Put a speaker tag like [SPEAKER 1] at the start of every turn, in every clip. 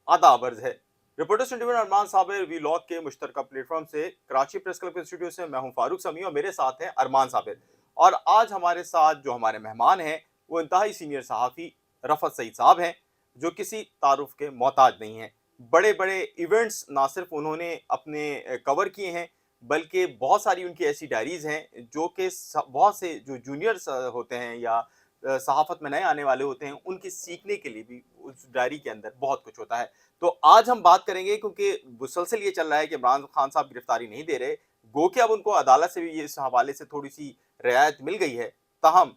[SPEAKER 1] आदाब अर्ज है। रिपोर्टर्स 21 अरमान साबिर वीलॉग के मुश्तरका प्लेटफॉर्म से कराची प्रेस क्लब के स्टूडियो से मैं हूं फारूक समी और मेरे साथ हैं अरमान साबिर। और आज हमारे साथ जो हमारे मेहमान हैं वो इंतहाई सीनियर सहाफ़ी रफ़त सईद साहब हैं, जो किसी तारुफ के मोहताज नहीं हैं। बड़े बड़े इवेंट्स ना सिर्फ उन्होंने अपने कवर किए हैं, बल्कि बहुत सारी उनकी ऐसी डायरीज़ हैं जो कि बहुत से जो जूनियर्स होते हैं या सहाफ़त में नए आने वाले होते हैं, उनकी सीखने के लिए भी उस डायरी के अंदर बहुत कुछ होता है। तो आज हम बात करेंगे, क्योंकि मुसलसल ये चल रहा है कि इमरान खान साहब गिरफ्तारी नहीं दे रहे, गो कि अब उनको अदालत से भी इस हवाले से थोड़ी सी रियायत मिल गई है। ताहम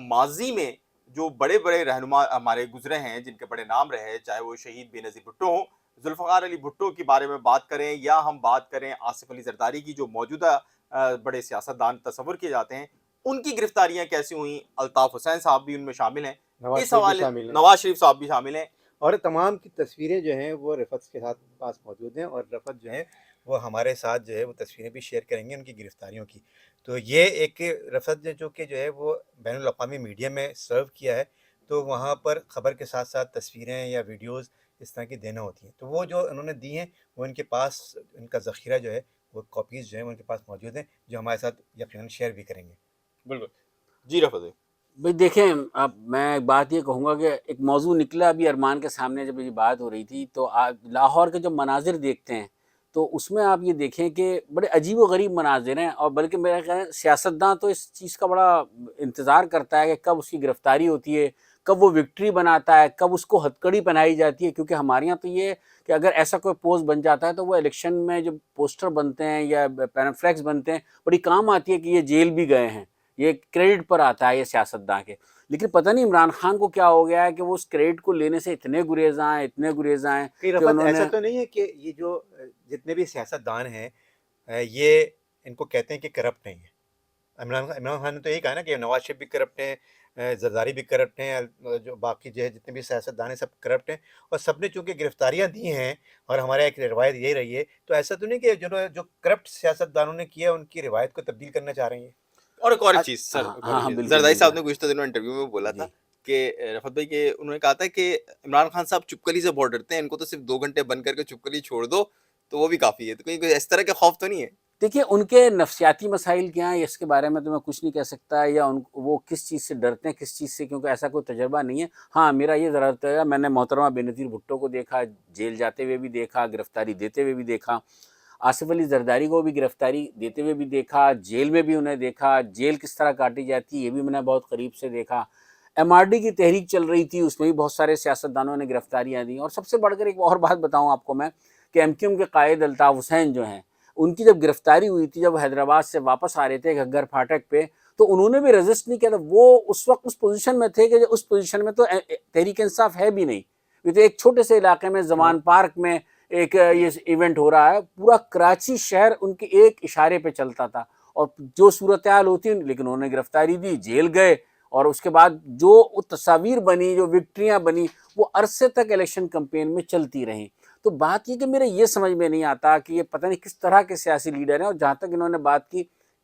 [SPEAKER 1] माजी में जो बड़े बड़े रहनुमा हमारे गुजरे हैं, जिनके बड़े नाम रहे, चाहे वो शहीद बेनज़ीर भुट्टो हों, जुल्फ़िकार अली भुट्टो के बारे में बात करें, या हम बात करें आसिफ अली जरदारी की, जो मौजूदा बड़े सियासतदान तस्वुर किए जाते हैं, उनकी गिरफ्तारियां कैसी हुई। अल्ताफ हुसैन साहब भी उनमें शामिल हैं,
[SPEAKER 2] नवाज
[SPEAKER 1] इस
[SPEAKER 2] शरीफ भी
[SPEAKER 1] हवाले
[SPEAKER 2] शामिल हैं
[SPEAKER 1] नवाज शरीफ साहब भी शामिल हैं।
[SPEAKER 2] और तमाम की तस्वीरें जो हैं वो रफ़त के साथ पास मौजूद हैं, और रफ़त जो है वो हमारे साथ जो है वो तस्वीरें भी शेयर करेंगे उनकी गिरफ्तारियों की। तो ये एक रफ़त जो कि जो है वो बैनुल अक़वामी मीडिया में सर्व किया है, तो वहाँ पर ख़बर के साथ साथ तस्वीरें या वीडियोज़ इस तरह की देना होती हैं, तो वो जो उन्होंने दी हैं वो इनके पास, इनका ज़ख़ीरा जो है वो कॉपीज़ जो है उनके पास मौजूद हैं, जो हमारे साथ यकीनन शेयर भी करेंगे।
[SPEAKER 1] बिल्कुल जी रफ़त।
[SPEAKER 3] भाई देखें, अब मैं एक बात ये कहूँगा कि एक मौजू निकला अभी अरमान के सामने, जब ये बात हो रही थी तो आप लाहौर के जब मनाजिर देखते हैं तो उसमें आप ये देखें कि बड़े अजीब व गरीब मनाजिर हैं, और बल्कि मेरा ख्याल है सियासतदान तो इस चीज़ का बड़ा इंतज़ार करता है कि कब उसकी गिरफ्तारी होती है, कब वो विक्ट्री बनाता है, कब उसको हथकड़ी पहनाई जाती है। क्योंकि हमारे यहाँ तो ये कि अगर ऐसा कोई पोस्ट बन जाता है तो वो इलेक्शन में जो पोस्टर बनते हैं या पैम्फलेट्स बनते हैं, बड़ी काम आती है कि ये जेल भी गए हैं, ये क्रेडिट पर आता है ये सियासतदान के। लेकिन पता नहीं इमरान खान को क्या हो गया है कि वो उस क्रेडिट को लेने से इतने गुरेज़ा हैं, इतने गुरेज़ा हैं
[SPEAKER 2] कई
[SPEAKER 3] कि
[SPEAKER 2] रफ़त ऐसा
[SPEAKER 3] उन्होंने
[SPEAKER 2] तो नहीं है कि ये जो जितने भी सियासतदान हैं ये इनको कहते हैं कि करप्ट नहीं है। इमरान इमरान खान ने तो यही कहा ना कि नवाज शरीफ भी करप्ट हैं, जरदारी भी करप्ट हैं, जो बाकी जो है जितने भी सियासतदान हैं सब करप्ट हैं, और सब ने चूँकि गिरफ्तारियाँ दी हैं और हमारे एक रिवायत यही रही है, तो ऐसा तो नहीं कि जो करप्ट सियासतदानों ने किया उनकी रिवायत को तब्दील करना चाह रही हैं।
[SPEAKER 1] और एक और चीज़ सर,
[SPEAKER 3] हाँ हाँ हाँ, बिल्कुल
[SPEAKER 1] जरदारी साहब ने
[SPEAKER 3] बिल्कुल
[SPEAKER 1] गुज़िश्ता दिनों इंटरव्यू में बोला था
[SPEAKER 3] जी।
[SPEAKER 1] कि रफ़त भाई के उन्होंने कहा था कि इमरान खान साहब चुपकली से बहुत डरते हैं, इनको तो सिर्फ 2 घंटे बंद करके चुपकली छोड़ दो तो वो भी काफ़ी है। तो कहीं कोई इस तरह के खौफ तो नहीं है?
[SPEAKER 3] देखिए, उनके नफ्सियाती मसाइल क्या हैं इसके बारे में तो मैं कुछ नहीं कह सकता, या वो किस चीज़ से डरते हैं, किस चीज़ से, क्योंकि ऐसा कोई तजर्बा नहीं है। हाँ, मेरा ये ज़रा तजर्बा, मैंने मोहतरमा बेनज़ीर भुट्टो को देखा, जेल जाते हुए भी देखा, गिरफ्तारी देते हुए भी देखा। आसिफ अली जरदारी को भी गिरफ्तारी देते हुए भी देखा, जेल में भी उन्हें देखा, जेल किस तरह काटी जाती है ये भी मैंने बहुत करीब से देखा। एमआरडी की तहरीक चल रही थी, उसमें भी बहुत सारे सियासतदानों ने गिरफ्तारियाँ दी। और सबसे बढ़कर एक और बात बताऊँ आपको मैं, कि एमक्यूएम के कायद अल्ताफ़ हुसैन जो हैं, उनकी जब गिरफ्तारी हुई थी, जब हैदराबाद से वापस आ रहे थे घग्गर फाटक पे, तो उन्होंने भी रेजिस्ट नहीं किया था। वो उस वक्त उस पोजीशन में थे कि उस पोजीशन में तो तहरीक इंसाफ है भी नहीं। ये तो एक छोटे से इलाके में जमान पार्क में एक ये इवेंट हो रहा है, पूरा कराची शहर उनके एक इशारे पे चलता था, और जो सूरत हाल होती, लेकिन उन्होंने गिरफ्तारी दी, जेल गए, और उसके बाद जो तस्वीर बनी, जो विक्ट्रियाँ बनी, वो अरसे तक इलेक्शन कैंपेन में चलती रहीं। तो बात ये कि मेरे ये समझ में नहीं आता कि ये पता नहीं किस तरह के सियासी लीडर हैं। और जहाँ तक इन्होंने बात की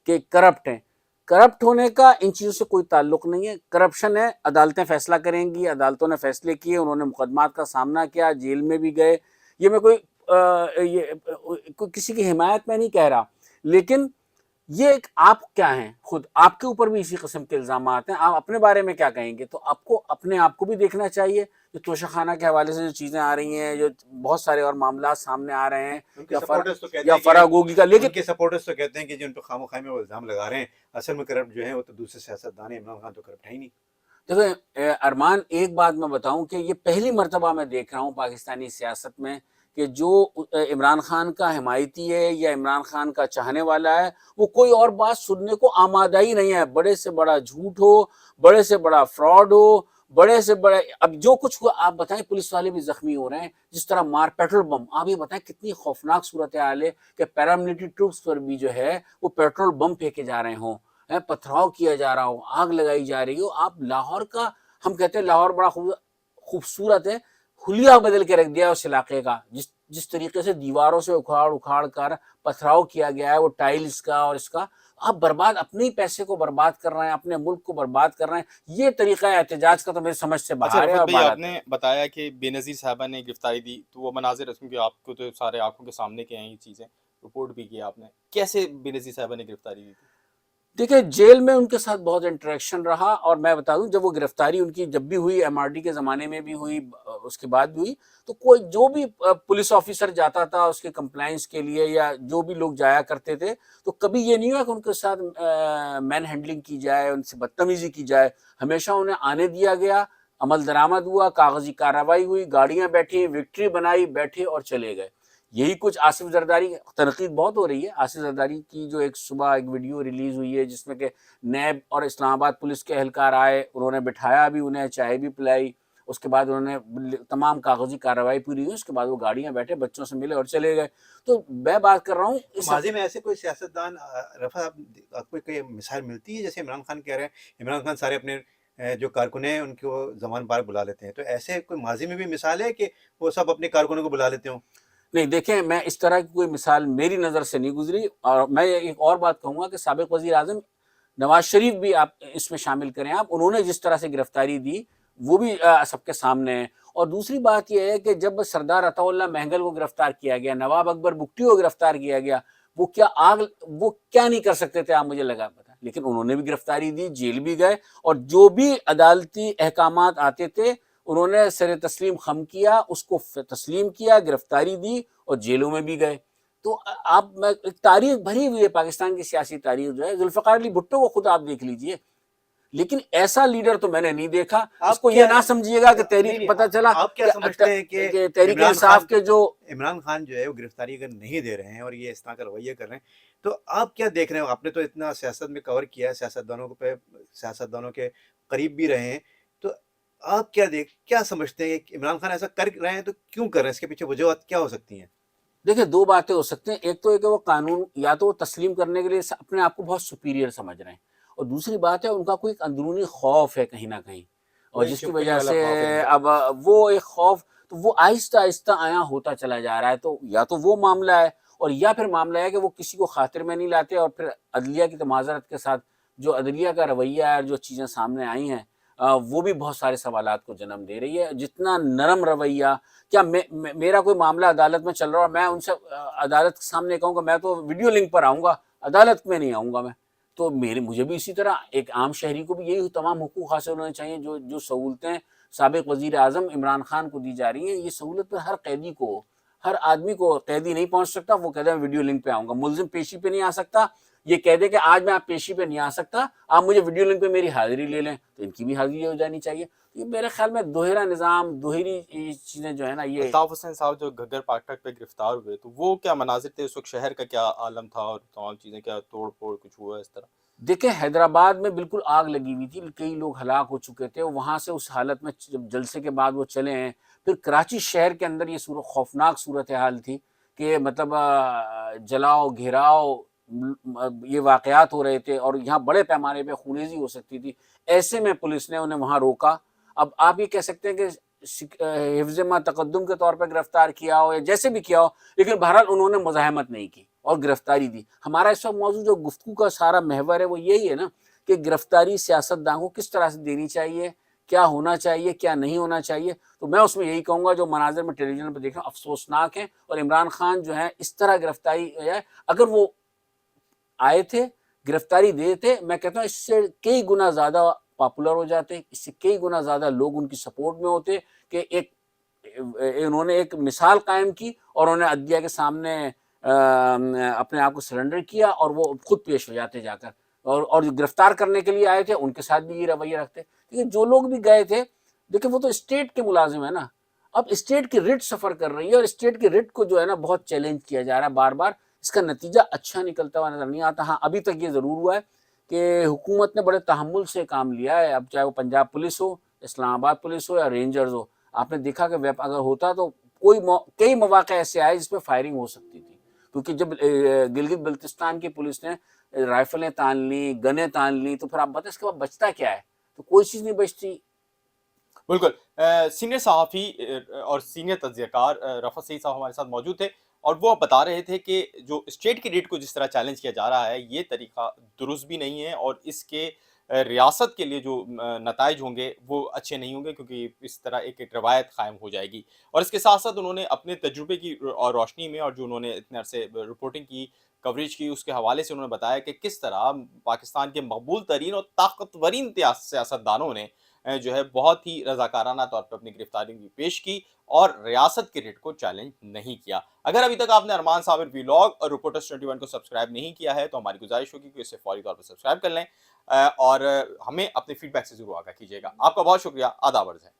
[SPEAKER 3] कि करप्ट हैं, करप्ट होने का इन चीज़ों से कोई ताल्लुक नहीं है। करप्शन है, अदालतें फैसला करेंगी, अदालतों ने फैसले किए, उन्होंने मुकदमात का सामना किया, जेल में भी गए। ये मैं कोई किसी की हिमायत में नहीं कह रहा, लेकिन ये एक आप क्या हैं, खुद आपके ऊपर भी इसी किस्म के इल्ज़ाम आते हैं, आप अपने बारे में क्या कहेंगे? तो आपको अपने आप को भी देखना चाहिए। जो तोशाखाना के हवाले से जो चीज़ें आ रही हैं, जो बहुत सारे और मामला सामने आ रहे हैं,
[SPEAKER 2] उनके सपोर्टर्स तो कहते
[SPEAKER 3] या
[SPEAKER 2] हैं
[SPEAKER 3] फरागोगी का, लेकिन
[SPEAKER 2] उनके सपोर्टर्स तो कहते हैं कि जो उन पर खामोखाई में वो इल्ज़ाम लगा रहे हैं, असल में करप्ट जो है वो तो दूसरे सियासतदान है, इमरान खान तो करप्ट है ही नहीं।
[SPEAKER 3] देखो अरमान, एक बात मैं बताऊं कि ये पहली मर्तबा मैं देख रहा हूं पाकिस्तानी सियासत में कि जो इमरान खान का हिमायती है या इमरान खान का चाहने वाला है, वो कोई और बात सुनने को आमादा ही नहीं है। बड़े से बड़ा झूठ हो, बड़े से बड़ा फ्रॉड हो, बड़े से बड़े, अब जो कुछ हुआ आप बताएं, पुलिस वाले भी जख्मी हो रहे हैं, जिस तरह मार पेट्रोल बम, आप ये बताएं कितनी खौफनाक सूरत हाल है कि पैरामिलिट्री ट्रूप्स पर भी जो है वो पेट्रोल बम फेंके जा रहे हों, पथराव किया जा रहा हो, आग लगाई जा रही हो। आप लाहौर का, हम कहते हैं लाहौर बड़ा खूबसूरत है, हुलिया बदल के रख दिया उस इलाके का। जिस तरीके से दीवारों से उखाड़ उखाड़ कर पथराव किया गया है, वो टाइल्स का और इसका, آپ برباد اپنے ہی پیسے کو برباد کر رہے ہیں, اپنے ملک کو برباد کر رہے ہیں. یہ طریقہ احتجاج کا تو میری سمجھ سے
[SPEAKER 1] اچھا
[SPEAKER 3] باہر ہے.
[SPEAKER 1] رفعت
[SPEAKER 3] اور
[SPEAKER 1] بھائی،
[SPEAKER 3] بالا
[SPEAKER 1] آپ نے بتایا کہ بے نظیر صاحبہ نے گرفتاری دی، تو وہ مناظر کیونکہ آپ کو تو سارے آنکھوں کے سامنے کے ہیں یہ چیزیں، رپورٹ بھی کیا آپ نے، کیسے بے نظیر صاحبہ نے گرفتاری دی تھی؟
[SPEAKER 3] دیکھیں جیل میں ان کے ساتھ بہت انٹریکشن رہا. اور میں بتا دوں جب وہ گرفتاری ان کی جب بھی ہوئی, ایم آر ڈی کے زمانے میں بھی ہوئی, اس کے بعد بھی ہوئی, تو کوئی جو بھی پولیس آفیسر جاتا تھا اس کے کمپلائنس کے لیے یا جو بھی لوگ جایا کرتے تھے, تو کبھی یہ نہیں ہوا کہ ان کے ساتھ مین ہینڈلنگ کی جائے, ان سے بدتمیزی کی جائے. ہمیشہ انہیں آنے دیا گیا, عمل درآمد ہوا, کاغذی کارروائی ہوئی, گاڑیاں بیٹھی, وکٹری بنائی, بیٹھے اور چلے گئے. یہی کچھ آصف زرداری, تنقید بہت ہو رہی ہے آصف زرداری کی, جو ایک صبح ایک ویڈیو ریلیز ہوئی ہے جس میں کہ نیب اور اسلام آباد پولیس کے اہلکار آئے, انہوں نے بٹھایا بھی, انہیں چائے بھی پلائی, اس کے بعد انہوں نے تمام کاغذی کارروائی پوری ہوئی, اس کے بعد وہ گاڑیاں بیٹھے, بچوں سے ملے اور چلے گئے. تو میں بات کر رہا ہوں اس
[SPEAKER 2] ماضی میں ایسے کوئی سیاستدان رفع آپ کو کوئی مثال ملتی ہے؟ جیسے عمران خان کہہ رہے ہیں, عمران خان سارے اپنے جو کارکن ہیں ان کو زمان بار بلا لیتے ہیں, تو ایسے کوئی ماضی میں بھی مثال ہے کہ وہ سب اپنے کارکنوں کو بلا لیتے ہوں؟
[SPEAKER 3] نہیں. دیکھیں میں اس طرح کی کوئی مثال میری نظر سے نہیں گزری. اور میں ایک اور بات کہوں گا کہ سابق وزیر اعظم نواز شریف بھی آپ اس میں شامل کریں آپ, انہوں نے جس طرح سے گرفتاری دی وہ بھی سب کے سامنے ہے. اور دوسری بات یہ ہے کہ جب سردار عطا اللہ مہنگل کو گرفتار کیا گیا, نواب اکبر بگٹی کو گرفتار کیا گیا, وہ کیا نہیں کر سکتے تھے آپ مجھے لگا پتا, لیکن انہوں نے بھی گرفتاری دی, جیل بھی گئے, اور جو بھی عدالتی احکامات آتے تھے انہوں نے سر تسلیم خم کیا, اس کو تسلیم کیا, گرفتاری دی اور جیلوں میں بھی گئے. تو آپ تاریخ بھری ہوئی ہے پاکستان کی سیاسی تاریخ جو ہے. ذوالفقار علی بھٹو کو خود آپ دیکھ لیجئے, لیکن ایسا لیڈر تو میں نے نہیں دیکھا. اس کو یہ نہ سمجھیے گا کہ تحریک, پتہ چلا
[SPEAKER 2] آپ کیا سمجھتے ہیں کہ
[SPEAKER 3] تحریک انصاف کے جو
[SPEAKER 2] عمران خان جو ہے وہ گرفتاری اگر نہیں دے رہے ہیں اور یہ اس طرح کا رویہ کر رہے ہیں, تو آپ کیا دیکھ رہے ہیں؟ آپ نے تو اتنا سیاست میں کور کیا ہے, سیاستدانوں کے قریب بھی رہے ہیں, تو آپ کیا سمجھتے ہیں کہ عمران خان ایسا کر رہے ہیں تو کیوں کر رہے ہیں؟ اس کے پیچھے وجوہات کیا ہو سکتی ہیں؟
[SPEAKER 3] دیکھیں دو باتیں ہو سکتی ہیں. ایک تو ہے کہ وہ قانون یا تو وہ تسلیم کرنے کے لیے اپنے آپ کو بہت سپیریئر سمجھ رہے ہیں, اور دوسری بات ہے ان کا کوئی اندرونی خوف ہے کہیں نہ کہیں, اور جس کی وجہ سے اب وہ ایک خوف, تو وہ آہستہ آہستہ آیا ہوتا چلا جا رہا ہے. تو یا تو وہ معاملہ ہے, اور یا پھر معاملہ ہے کہ وہ کسی کو خاطر میں نہیں لاتے, اور پھر عدلیہ کی معذرت کے ساتھ جو عدلیہ کا رویہ ہے, جو چیزیں سامنے آئی ہیں وہ بھی بہت سارے سوالات کو جنم دے رہی ہے. جتنا نرم رویہ, کیا میرا کوئی معاملہ عدالت میں چل رہا ہے اور میں ان سے عدالت کے سامنے کہوں کہ میں تو ویڈیو لنک پر آؤں گا, عدالت میں نہیں آؤں گا میں, تو مجھے بھی اسی طرح ایک عام شہری کو بھی یہی تمام حقوق حاصل ہونے چاہیے جو سہولتیں سابق وزیر اعظم عمران خان کو دی جا رہی ہیں. یہ سہولت پر ہر قیدی کو, ہر آدمی کو, قیدی نہیں پہنچ سکتا, وہ کہتے ہیں ویڈیو لنک پہ آؤں گا. ملزم پیشی پہ نہیں آ سکتا, یہ کہہ دے کہ آج میں آپ پیشی پہ نہیں آ سکتا, آپ مجھے ویڈیو لنک پہ میری حاضری لے لیں, تو ان کی بھی حاضری ہو جانی چاہیے. یہ میرے خیال میں دوہرا نظام, دوہری چیزیں جو ہے نا یہ.
[SPEAKER 1] الطاف حسین صاحب جو گھگر پاٹک پہ گرفتار ہوئے, تو وہ کیا مناظر تھے اس وقت, شہر کا کیا عالم تھا, اور تمام چیزیں کیا توڑ پھوڑ کچھ ہوا اس طرح؟
[SPEAKER 3] دیکھیں حیدرآباد میں بالکل آگ لگی ہوئی تھی, کئی لوگ ہلاک ہو چکے تھے, وہاں سے اس حالت میں جب جلسے کے بعد وہ چلے ہیں, پھر کراچی شہر کے اندر یہ خوفناک صورتحال تھی کہ مطلب جلاؤ گھیراؤ یہ واقعات ہو رہے تھے, اور یہاں بڑے پیمانے پہ خونریزی ہو سکتی تھی. ایسے میں پولیس نے انہیں وہاں روکا. اب آپ یہ کہہ سکتے ہیں کہ حفظ ما تقدم کے طور پہ گرفتار کیا ہو یا جیسے بھی کیا ہو, لیکن بہرحال انہوں نے مزاحمت نہیں کی اور گرفتاری دی. ہمارا اس وقت موضوع جو گفتگو کا سارا محور ہے وہ یہی ہے نا کہ گرفتاری سیاستدان کو کس طرح سے دینی چاہیے, کیا ہونا چاہیے, کیا نہیں ہونا چاہیے. تو میں اس میں یہی کہوں گا جو مناظر میں ٹیلی ویژن پہ دیکھ رہا ہوں افسوسناک ہیں, اور عمران خان جو ہے اس طرح گرفتاری ہے, اگر وہ آئے تھے گرفتاری دے تھے, میں کہتا ہوں اس سے کئی گنا زیادہ پاپولر ہو جاتے, اس سے کئی گنا زیادہ لوگ ان کی سپورٹ میں ہوتے, کہ انہوں نے ایک مثال قائم کی اور انہوں نے عدلیہ کے سامنے اپنے آپ کو سرنڈر کیا, اور وہ خود پیش ہو جاتے جا کر, اور گرفتار کرنے کے لیے آئے تھے ان کے ساتھ بھی یہ رویہ رکھتے. لیکن جو لوگ بھی گئے تھے, دیکھیں وہ تو اسٹیٹ کے ملازم ہیں نا, اب اسٹیٹ کی رٹ سفر کر رہی ہے, اور اسٹیٹ کی رٹ کو جو ہے نا بہت چیلنج کیا جا رہا ہے بار بار. اس کا نتیجہ اچھا نکلتا ہوا نظر نہیں آتا. ہاں ابھی تک یہ ضرور ہوا ہے کہ حکومت نے بڑے تحمل سے کام لیا ہے. اب چاہے وہ پنجاب پولیس ہو, اسلام آباد پولیس ہو یا رینجرز ہو, آپ نے دیکھا کہ اگر ہوتا تو کئی مواقع ایسے آئے جس پہ فائرنگ ہو سکتی تھی, کیونکہ جب گلگت بلتستان کی پولیس نے رائفلیں تان لی, گنیں تان لی, تو پھر آپ بتائیں اس کے بعد بچتا کیا ہے؟ تو کوئی چیز نہیں بچتی.
[SPEAKER 1] बिल्कुल। सीनियर सहाफ़ी और सीनियर तज्ज़ियाकार रफ़त सईद साहब हमारे साथ मौजूद थे और वो बता रहे थे कि जो स्टेट कैडेट को जिस तरह चैलेंज किया जा रहा है, ये तरीक़ा दुरुस्त भी नहीं है और इसके रियासत के लिए जो नताइज होंगे, वो अच्छे नहीं होंगे क्योंकि इस तरह एक रवायत कायम हो जाएगी। और इसके साथ-साथ उन्होंने अपने तजुर्बे की रोशनी में और जो उन्होंने इतने अरसे रिपोर्टिंग की, कवरेज की, उसके हवाले से उन्होंने बताया कि किस तरह पाकिस्तान के मकबूल तरीन और ताकतवरीन सियासतदानों ने जो है बहुत ही रज़ाकाराना तौर पे अपनी गिरफ्तारियों की पेश की और रियासत के रेट को चैलेंज नहीं किया। अगर अभी तक आपने अरमान साबिर व्लॉग और रिपोर्टर्स 21 को सब्सक्राइब नहीं किया है तो हमारी गुज़ारिश होगी कि इसे फौरी तौर पर सब्सक्राइब कर लें और हमें अपने फीडबैक से ज़रूर आगाह कीजिएगा। आपका बहुत शुक्रिया, आदाब अर्ज़ है।